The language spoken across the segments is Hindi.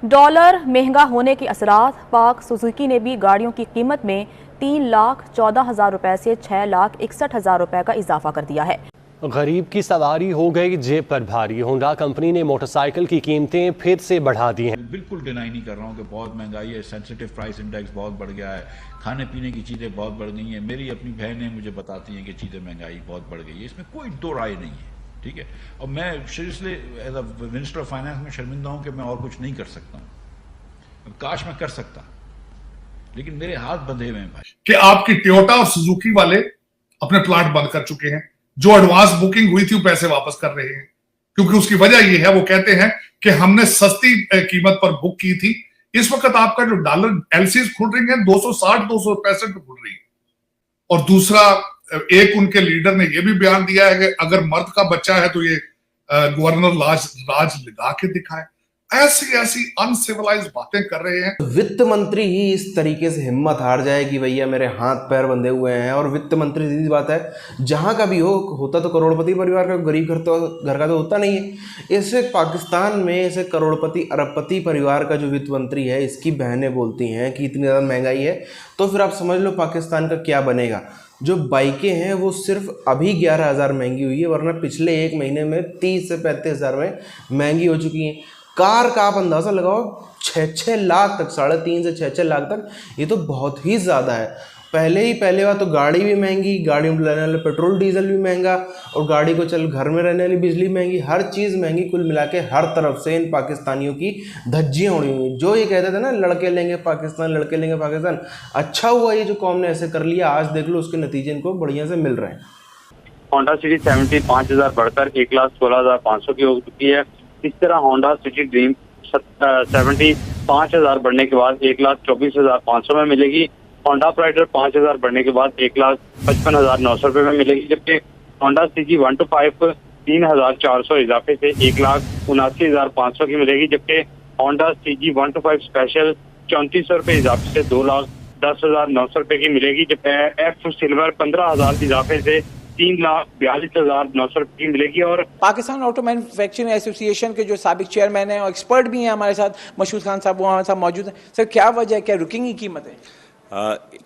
डॉलर महंगा होने के असरात। पाक सुजुकी ने भी गाड़ियों की कीमत में 3,14,000 रुपए से 6,61,000 रुपए का इजाफा कर दिया है। गरीब की सवारी हो गई जेब पर भारी। होंडा कंपनी ने मोटरसाइकिल की कीमतें फिर से बढ़ा दी हैं। बिल्कुल डिनाई नहीं कर रहा हूँ कि बहुत महंगाई है, सेंसिटिव प्राइस इंडेक्स बहुत बढ़ गया है, खाने पीने की चीज़ें बहुत बढ़ गई हैं। मेरी अपनी बहनें मुझे बताती हैं कि चीज़ें महंगाई बहुत बढ़ गई है, इसमें कोई दो राय नहीं है। ठीक है, और मैं seriously as a minister of finance में शर्मिंदा हूँ कि मैं और कुछ नहीं कर सकता हूँ। काश मैं कर सकता, लेकिन मेरे हाथ बंधे हुए हैं भाई। कि आपकी टोयोटा और सुजुकी वाले अपने प्लांट बंद कर चुके हैं। जो एडवांस बुकिंग हुई थी वो पैसे वापस कर रहे हैं, क्योंकि उसकी वजह ये है, वो कहते हैं कि हमने सस्ती कीमत पर बुक की थी। इस वक्त आपका जो डॉलर एलसीज खुल रही है 260 265 पे खुल रही है। और दूसरा, एक उनके लीडर ने यह भी बयान दिया है कि अगर मर्द का बच्चा है तो ये गवर्नर राज लगा के दिखाए। ऐसी ऐसी अनसिविलाइज बातें कर रहे हैं। वित्त मंत्री ही इस तरीके से हिम्मत हार जाए कि भैया मेरे हाथ पैर बंधे हुए हैं। और वित्त मंत्री सीधी बात है, जहां का भी होता तो करोड़पति परिवार का, गरीब घर का तो होता नहीं है। ऐसे पाकिस्तान में ऐसे करोड़पति अरबपति परिवार का जो वित्त मंत्री है, इसकी बहनें बोलती हैं कि इतनी ज़्यादा महंगाई है, तो फिर आप समझ लो पाकिस्तान का क्या बनेगा। जो बाइकें हैं वो सिर्फ अभी 11,000 महंगी हुई है, वरना पिछले एक महीने में 30 से 35,000 में महंगी हो चुकी हैं। कार का आप अंदाज़ा लगाओ 6-6 लाख तक, 3.5 से 6-6 लाख तक, ये तो बहुत ही ज़्यादा है। पहले बात तो गाड़ी भी महंगी, गाड़ी में लगने वाला पेट्रोल डीजल भी महंगा, और गाड़ी को चल घर में रहने वाली बिजली महंगी, हर चीज़ महंगी। कुल मिला के हर तरफ से इन पाकिस्तानियों की धज्जियाँ उड़ी हुई। जो ये कहते थे ना, लड़के लेंगे पाकिस्तान, लड़के लेंगे पाकिस्तान, अच्छा हुआ ये जो कौम ने ऐसे कर लिया। आज देख लो उसके नतीजे इनको बढ़िया से मिल रहे हैं। होंडा सिटी 75,000 बढ़कर 1,16,500 की हो चुकी है। इस तरह होंडा सिटी ड्रीम 75,000 बढ़ने के बाद 1,24,500 में मिलेगी। होंडा प्राइडर 5,000 बढ़ने के बाद 1,55,900 रुपये में मिलेगी, जबकि होंडा सीजी 125 3,400 इजाफे से 1,79,500 की मिलेगी, जबकि होंडा सीजी 125 स्पेशल 3,400 रुपये इजाफे से 2,10,900 रुपये की मिलेगी, जबकि एफ सिल्वर 15,000 इजाफे से 3,42,900 रुपये की मिलेगी। और पाकिस्तान ऑटो मैन्युफैक्चरिंग एसोसिएशन के जो साबिक चेयरमैन हैं और एक्सपर्ट भी हैं हमारे साथ, मशहूद खान साहब वो हमारे साथ मौजूद हैं। सर, क्या वजह है, क्या रुकेंगी कीमतें?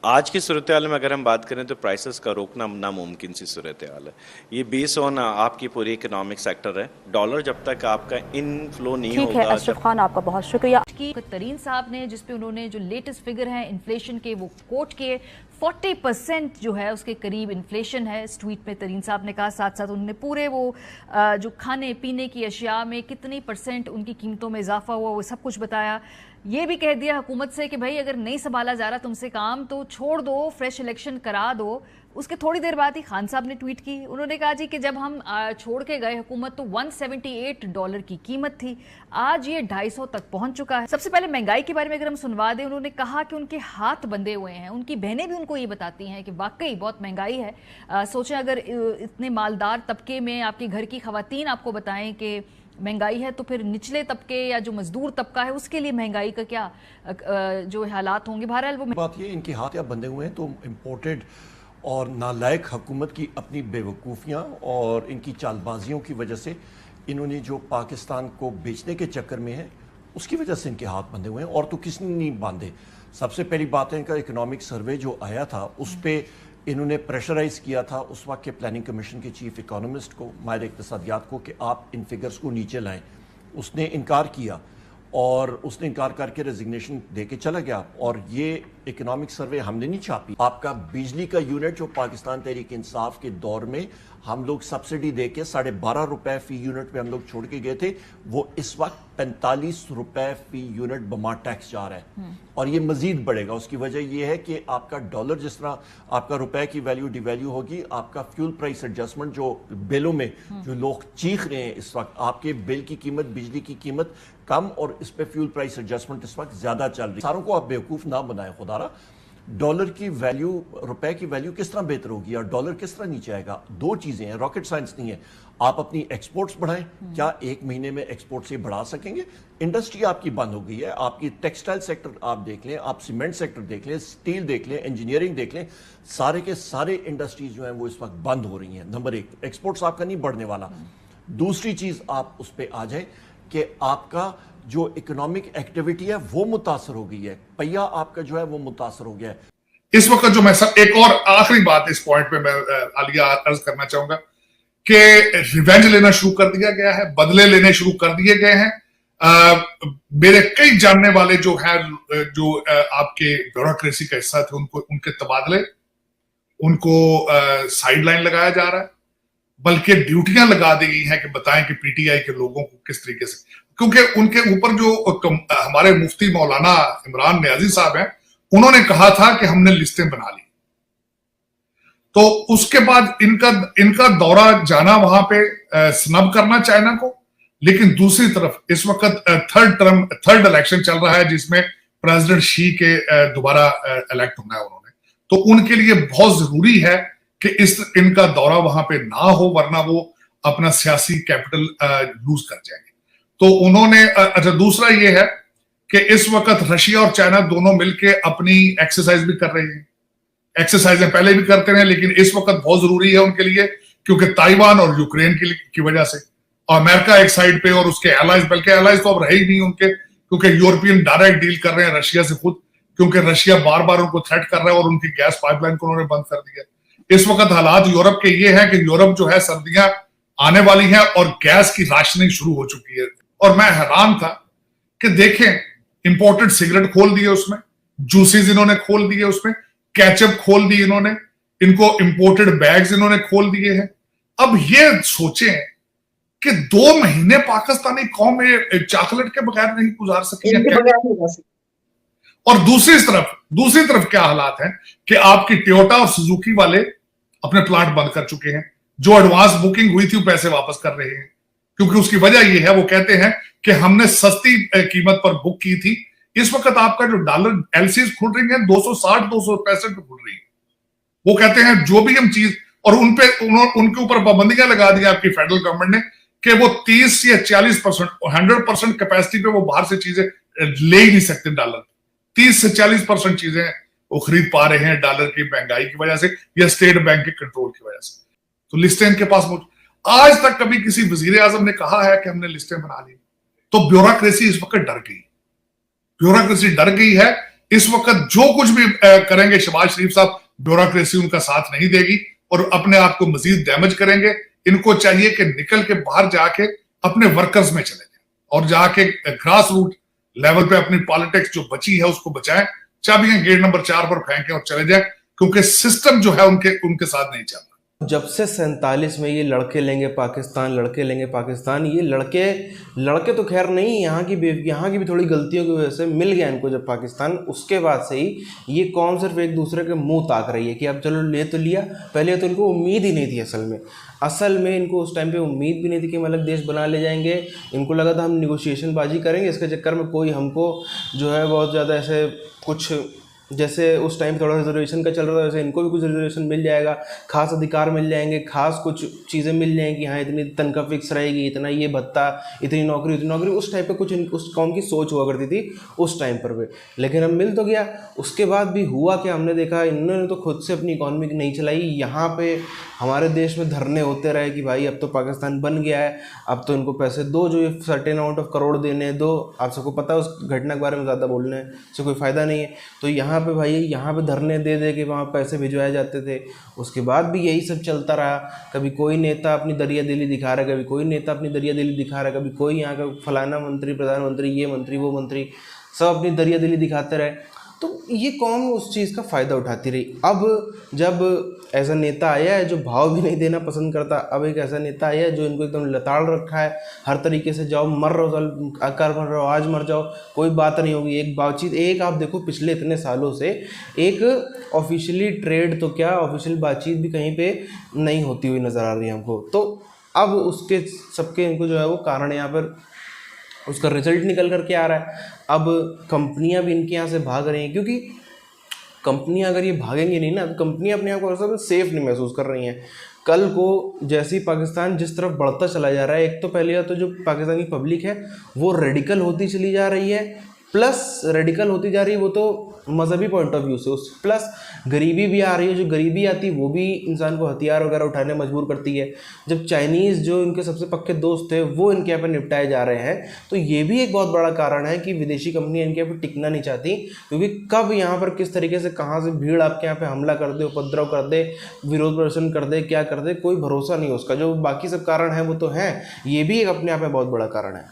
आज की सूरत हाल में अगर हम बात करें तो प्राइसेस का रोकना नामुमकिन सी सूरत हाल है। ये बेस ऑन आपकी पूरी इकोनॉमिक सेक्टर है। डॉलर जब तक आपका इनफ्लो नहीं होगा। ठीक है अशरफ खान, आपका बहुत शुक्रिया। तरीन साहब ने जिसपे उन्होंने जो लेटेस्ट फिगर है इन्फ्लेशन के वो कोट किए, 40% जो है उसके करीब इन्फ्लेशन है इस ट्वीट में तरीन साहब ने कहा। साथ साथ उन्होंने पूरे वो जो खाने पीने की अशिया में कितनी % उनकी कीमतों में इजाफा हुआ वो सब कुछ बताया। ये भी कह दिया हुकूमत से कि भाई अगर नहीं संभाला जा रहा तुमसे काम तो छोड़ दो, फ्रेश इलेक्शन करा दो। उसके थोड़ी देर बाद ही खान साहब ने ट्वीट की, उन्होंने कहा जी कि जब हम छोड़ के गए हुकूमत तो $178 की कीमत थी, आज ये 250 तक पहुंच चुका है। सबसे पहले महंगाई के बारे में अगर हम सुनवा दें, उन्होंने कहा कि उनके हाथ बंधे हुए हैं। उनकी बहनें भी उनको ये बताती हैं कि वाकई बहुत महंगाई है। सोचें अगर इतने मालदार तबके में आपके घर की खवातीन आपको बताएं कि महंगाई है, तो फिर निचले तबके या जो मजदूर तबका है उसके लिए महंगाई का क्या जो हालात होंगे। बहरहाल वो बात ये, इनके हाथ या बंधे हुए हैं तो इम्पोर्टेड और नालायक हुकूमत की अपनी बेवकूफ़ियाँ और इनकी चालबाजियों की वजह से इन्होंने जो पाकिस्तान को बेचने के चक्कर में है उसकी वजह से इनके हाथ बंधे हुए हैं। और तो किसने नहीं बांधे। सबसे पहली बात है, इनका इकोनॉमिक सर्वे जो आया था उस पर इन्होंने प्रेशराइज किया था उस वक्त के प्लानिंग कमीशन के चीफ इकोनॉमिस्ट को, माहिर इक़्तिसादियात को, कि आप इन फिगर्स को नीचे लाएं। उसने इनकार किया और उसने इनकार करके रेजिग्नेशन दे के चला गया। और ये इकोनॉमिक सर्वे हमने नहीं छापी। आपका बिजली का यूनिट जो पाकिस्तान तहरीक इंसाफ के दौर में हम लोग सब्सिडी दे के 12.5 रुपए फी यूनिट पे हम लोग छोड़ के गए थे, वो इस वक्त 45 रुपए फी यूनिट बमा टैक्स जा रहा है। और ये मजीद बढ़ेगा। उसकी वजह यह है कि आपका डॉलर जिस तरह आपका रुपए की वैल्यू डिवैल्यू होगी, आपका फ्यूल प्राइस एडजस्टमेंट जो बिलों में जो लोग चीख रहे हैं इस वक्त, आपके बिल की कीमत, बिजली की कीमत कम और इस पे फ्यूल प्राइस एडजस्टमेंट इस वक्त ज्यादा चल रही है। सारों को आप बेवकूफ ना बनाए खुदारा। डॉलर की वैल्यू, रुपए की वैल्यू किस तरह बेहतर होगी और डॉलर किस तरह नीचे आएगा? दो चीजें हैं, रॉकेट साइंस नहीं है। आप अपनी एक्सपोर्ट्स बढ़ाएं, क्या एक महीने में एक्सपोर्ट से बढ़ा सकेंगे? इंडस्ट्री आपकी बंद हो गई है। आपकी टेक्सटाइल सेक्टर आप देख लें, आप सीमेंट सेक्टर देख लें, स्टील देख लें, इंजीनियरिंग देख लें, सारे के सारे इंडस्ट्रीज जो हैं वो इस वक्त बंद हो रही हैं। नंबर एक, एक्सपोर्ट्स आपका नहीं बढ़ने वाला। दूसरी चीज आप उस पर आ जाए कि आपका जो इकोनॉमिक एक्टिविटी है वो मुतासर हो गई है, पहिया आपका जो है वो मुतासर हो गया है। इस वक्त जो मैं सब एक और आखिरी बात इस पॉइंट पे मैं आलिया अर्ज करना चाहूंगा कि रिवेंज लेना शुरू कर दिया गया है, बदले लेने शुरू कर दिए गए हैं। मेरे कई जानने वाले जो हैं, जो आपके ब्यूरोक्रेसी का हिस्सा थे, उनको उनके तबादले, उनको साइडलाइन लगाया जा रहा है, बल्कि ड्यूटियां लगा दी गई हैं कि बताएं कि पीटीआई के लोगों को किस तरीके से, क्योंकि उनके ऊपर जो हमारे मुफ्ती मौलाना इमरान नियाजी साहब हैं, उन्होंने कहा था कि हमने लिस्टें बना ली। तो उसके बाद इनका दौरा जाना वहां पे स्नब करना चाइना को, लेकिन दूसरी तरफ इस वक्त थर्ड इलेक्शन चल रहा है जिसमें प्रेसिडेंट शी के दोबारा इलेक्ट होना है उन्होंने, तो उनके लिए बहुत जरूरी है कि इनका दौरा वहां पे ना हो, वरना वो अपना सियासी कैपिटल लूज कर जाएंगे। तो उन्होंने अच्छा, दूसरा ये है कि इस वक्त रशिया और चाइना दोनों मिलके अपनी एक्सरसाइज भी कर रहे हैं। एक्सरसाइजें पहले भी करते रहे, लेकिन इस वक्त बहुत जरूरी है उनके लिए, क्योंकि ताइवान और यूक्रेन की वजह से अमेरिका एक साइड पे और उसके एलाइज, बल्कि एलाइज तो अब रहे ही नहीं उनके, क्योंकि यूरोपियन डायरेक्ट डील कर रहे हैं रशिया से खुद, क्योंकि रशिया बार बार उनको थ्रेट कर रहा है और उनकी गैस पाइपलाइन को उन्होंने बंद कर दिया। इस वक्त हालात यूरोप के ये हैं कि यूरोप जो है, सर्दियां आने वाली हैं और गैस की राशनिंग शुरू हो चुकी है। और मैं हैरान था कि देखें, इंपोर्टेड सिगरेट खोल दिए उसमें, जूसेस इन्होंने खोल दिए उसमें, कैचअप खोल दी इन्होंने, इनको इंपोर्टेड बैग्स इन्होंने खोल दिए हैं। अब ये सोचें कि 2 महीने पाकिस्तानी कौम चॉकलेट के बगैर नहीं गुजार सकी है। और दूसरी तरफ क्या हालात हैं कि आपकी टोयोटा और सुजुकी वाले अपने प्लांट बंद कर चुके हैं। जो एडवांस बुकिंग हुई थी वो पैसे वापस कर रहे हैं, क्योंकि उसकी वजह ये है, वो कहते हैं कि हमने सस्ती कीमत पर बुक की थी। इस वक्त आपका जो डॉलर एलसीज खुल रही है 260 265 पे खुल रही है। वो कहते हैं जो भी हम चीज, और उनके ऊपर पाबंदियां लगा दी आपकी फेडरल गवर्नमेंट ने कि वो 30 या 40%, 100% कैपेसिटी पे वो बाहर से चीजें ले ही नहीं सकते। डॉलर 30 से 40% चीजें वो खरीद पा रहे हैं डॉलर की महंगाई की वजह से या स्टेट बैंक के कंट्रोल की वजह से। तो लिस्टें इनके पास आज तक कभी किसी वजीर आजम ने कहा है कि हमने लिस्टें बना ली? तो ब्यूरोक्रेसी इस वक्त डर गई, ब्यूरोक्रेसी डर गई है। इस वक्त जो कुछ भी करेंगे शहबाज शरीफ साहब, ब्यूरोक्रेसी उनका साथ नहीं देगी और अपने आप को मजीद डैमेज करेंगे। इनको चाहिए कि निकल के बाहर जाके अपने वर्कर्स में चले जाएं और जाके ग्रास रूट लेवल पे अपनी पॉलिटिक्स जो बची है उसको बचाएं, चाबियां गेट नंबर 4 पर फेंकें और चले जाएं, क्योंकि सिस्टम जो है उनके साथ नहीं चल रहा। जब से 47 में ये लड़के लेंगे पाकिस्तान, ये लड़के तो खैर नहीं, यहाँ की भी थोड़ी गलतियों की वजह से मिल गया इनको जब पाकिस्तान, उसके बाद से ही ये कौम सिर्फ एक दूसरे के मुंह ताक रही है कि अब चलो ले तो लिया। पहले तो इनको उम्मीद ही नहीं थी असल में इनको उस टाइम पे उम्मीद भी नहीं थी कि हम अलग देश बना ले जाएंगे। इनको लगा था हम निगोशिएशन बाजी करेंगे, इसके चक्कर में कोई हमको जो है बहुत ज़्यादा ऐसे कुछ, जैसे उस टाइम थोड़ा रिजर्वेशन का चल रहा था वैसे इनको भी कुछ रिजर्वेशन मिल जाएगा, खास अधिकार मिल जाएंगे, खास कुछ चीज़ें मिल जाएंगी, हाँ इतनी तनख्वाह फिक्स रहेगी, इतना ये भत्ता, इतनी नौकरी, उस टाइप पे कुछ उस कौम की सोच हुआ करती थी उस टाइम पर भी। लेकिन अब मिल तो गया, उसके बाद भी हुआ क्या हमने देखा, इन्होंने तो खुद से अपनी इकॉनमी नहीं चलाई। यहाँ पे हमारे देश में धरने होते रहे कि भाई अब तो पाकिस्तान बन गया है, अब तो इनको पैसे दो, जो ये सर्टेन अमाउंट ऑफ करोड़ देने दो। आप सबको पता है उस घटना के बारे में ज़्यादा बोलने से कोई फ़ायदा नहीं है। तो यहाँ पे धरने दे के वहाँ पैसे भिजवाए जाते थे। उसके बाद भी यही सब चलता रहा, कभी कोई नेता अपनी दरियादिली दिखा रहा है, कभी कोई नेता अपनी दरियादिली दिखा रहा है, कभी कोई यहाँ का फलाना मंत्री, प्रधानमंत्री, ये मंत्री, वो मंत्री, सब अपनी दरियादिली दिखाते रहे। तो ये कौम उस चीज़ का फ़ायदा उठाती रही। अब जब ऐसा नेता आया है जो भाव भी नहीं देना पसंद करता, अब एक ऐसा नेता आया है जो इनको एकदम लताड़ रखा है, हर तरीके से जाओ, मर रहे हो आकार मर रहे हो, आज मर जाओ, कोई बात नहीं होगी। एक बातचीत, एक आप देखो पिछले इतने सालों से एक ऑफिशियली ट्रेड तो क्या, ऑफिशियल बातचीत भी कहीं पे नहीं होती हुई नज़र आ रही है हमको। तो अब उसके सबके इनको जो है वो कारण यहाँ पर उसका रिजल्ट निकल करके आ रहा है। अब कंपनियां भी इनके यहाँ से भाग रही हैं, क्योंकि कंपनियां अगर ये भागेंगी नहीं ना, तो कंपनियां अपने आप को सेफ नहीं महसूस कर रही हैं। कल को जैसे ही पाकिस्तान जिस तरफ बढ़ता चला जा रहा है, एक तो पहले तो जो पाकिस्तान की पब्लिक है वो रेडिकल होती चली जा रही है, प्लस रेडिकल होती जा रही है वो तो मजहबी पॉइंट ऑफ व्यू से, उस प्लस गरीबी भी आ रही है। जो गरीबी आती है वो भी इंसान को हथियार वगैरह उठाने मजबूर करती है। जब चाइनीज़ जो इनके सबसे पक्के दोस्त थे वो इनके यहाँ पे निपटाए जा रहे हैं, तो ये भी एक बहुत बड़ा कारण है कि विदेशी कंपनियां इनके यहाँ पे टिकना नहीं चाहती, क्योंकि कब यहाँ पर किस तरीके से कहाँ से भीड़ आपके यहाँ पे हमला कर दे, उपद्रव कर दे, विरोध प्रदर्शन कर दे, क्या कर दे, कोई भरोसा नहीं है उसका। जो बाकी सब कारण है वो तो हैं, ये भी एक अपने आप में बहुत बड़ा कारण है।